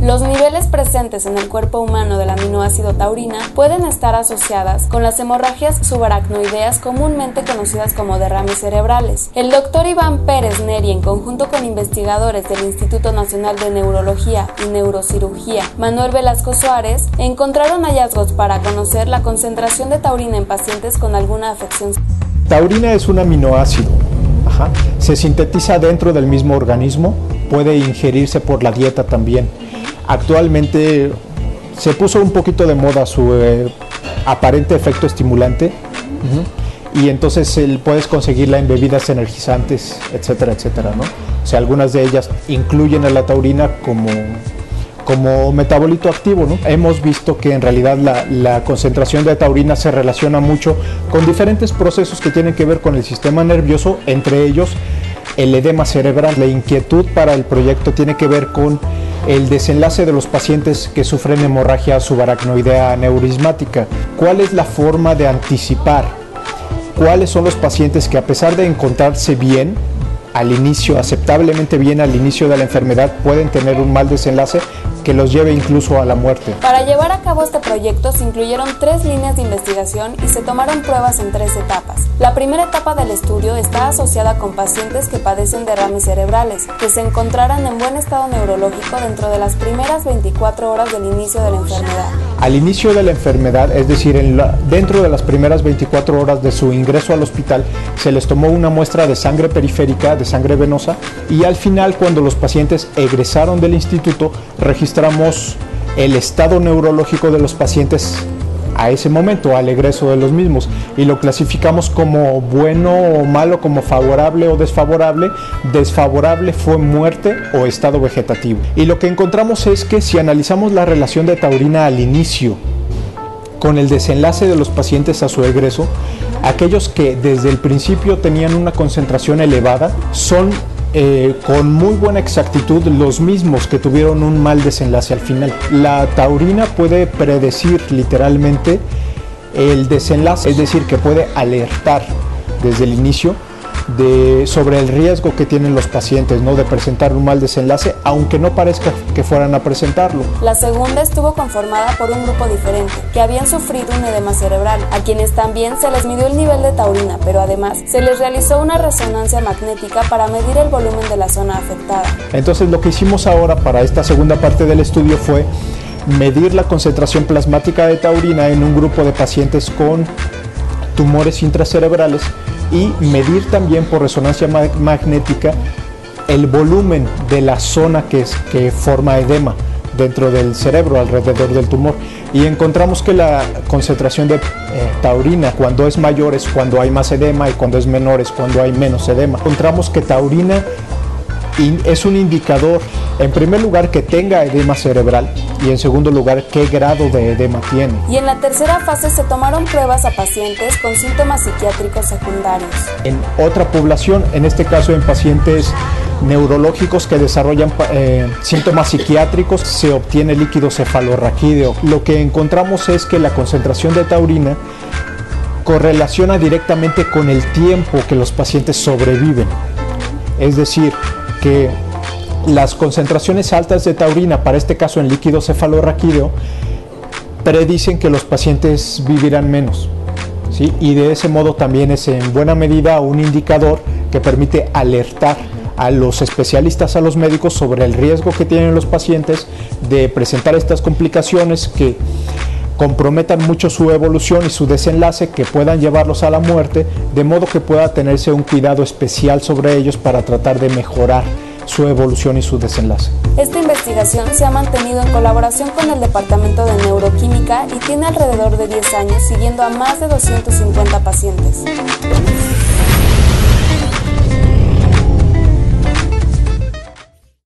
Los niveles presentes en el cuerpo humano del aminoácido taurina pueden estar asociadas con las hemorragias subaracnoideas comúnmente conocidas como derrames cerebrales. El doctor Iván Pérez Neri, en conjunto con investigadores del Instituto Nacional de Neurología y Neurocirugía Manuel Velasco Suárez, encontraron hallazgos para conocer la concentración de taurina en pacientes con alguna afección. Taurina es un aminoácido. Se sintetiza dentro del mismo organismo, puede ingerirse por la dieta también. Actualmente se puso un poquito de moda su aparente efecto estimulante, y entonces puedes conseguirla en bebidas energizantes, etcétera, etcétera, ¿no? O sea, algunas de ellas incluyen a la taurina como metabolito activo, ¿no? Hemos visto que en realidad la concentración de taurina se relaciona mucho con diferentes procesos que tienen que ver con el sistema nervioso, entre ellos el edema cerebral. La inquietud para el proyecto tiene que ver con el desenlace de los pacientes que sufren hemorragia subaracnoidea aneurismática. ¿Cuál es la forma de anticipar cuáles son los pacientes que, a pesar de encontrarse bien al inicio, aceptablemente bien al inicio de la enfermedad, pueden tener un mal desenlace que los lleve incluso a la muerte? Para llevar a cabo este proyecto se incluyeron 3 líneas de investigación y se tomaron pruebas en 3 etapas. La primera etapa del estudio está asociada con pacientes que padecen derrames cerebrales, que se encontraran en buen estado neurológico dentro de las primeras 24 horas del inicio de la enfermedad. Al inicio de la enfermedad, es decir, dentro de las primeras 24 horas de su ingreso al hospital, se les tomó una muestra de sangre periférica, de sangre venosa, y al final, cuando los pacientes egresaron del instituto, registramos el estado neurológico de los pacientes a ese momento, al egreso de los mismos, y lo clasificamos como bueno o malo, como favorable o desfavorable. Desfavorable fue muerte o estado vegetativo. Y lo que encontramos es que si analizamos la relación de taurina al inicio con el desenlace de los pacientes a su egreso, aquellos que desde el principio tenían una concentración elevada son con muy buena exactitud los mismos que tuvieron un mal desenlace al final. La taurina puede predecir literalmente el desenlace, es decir, que puede alertar desde el inicio sobre el riesgo que tienen los pacientes, ¿no?, de presentar un mal desenlace, aunque no parezca que fueran a presentarlo. La segunda estuvo conformada por un grupo diferente, que habían sufrido un edema cerebral, a quienes también se les midió el nivel de taurina, pero además se les realizó una resonancia magnética para medir el volumen de la zona afectada. Entonces, lo que hicimos ahora para esta segunda parte del estudio fue medir la concentración plasmática de taurina en un grupo de pacientes con tumores intracerebrales y medir también por resonancia magnética el volumen de la zona que forma edema dentro del cerebro, alrededor del tumor. Y encontramos que la concentración de taurina, cuando es mayor, es cuando hay más edema, y cuando es menor es cuando hay menos edema. Encontramos que taurina es un indicador, en primer lugar, que tenga edema cerebral, y en segundo lugar, qué grado de edema tiene. Y en la tercera fase se tomaron pruebas a pacientes con síntomas psiquiátricos secundarios. En otra población, en este caso en pacientes neurológicos que desarrollan síntomas psiquiátricos, se obtiene líquido cefalorraquídeo. Lo que encontramos es que la concentración de taurina correlaciona directamente con el tiempo que los pacientes sobreviven. Es decir, que las concentraciones altas de taurina, para este caso en líquido cefalorraquídeo, predicen que los pacientes vivirán menos, ¿sí? Y de ese modo también es en buena medida un indicador que permite alertar a los especialistas, a los médicos, sobre el riesgo que tienen los pacientes de presentar estas complicaciones que comprometan mucho su evolución y su desenlace, que puedan llevarlos a la muerte, de modo que pueda tenerse un cuidado especial sobre ellos para tratar de mejorar su evolución y su desenlace. Esta investigación se ha mantenido en colaboración con el Departamento de Neuroquímica y tiene alrededor de 10 años siguiendo a más de 250 pacientes.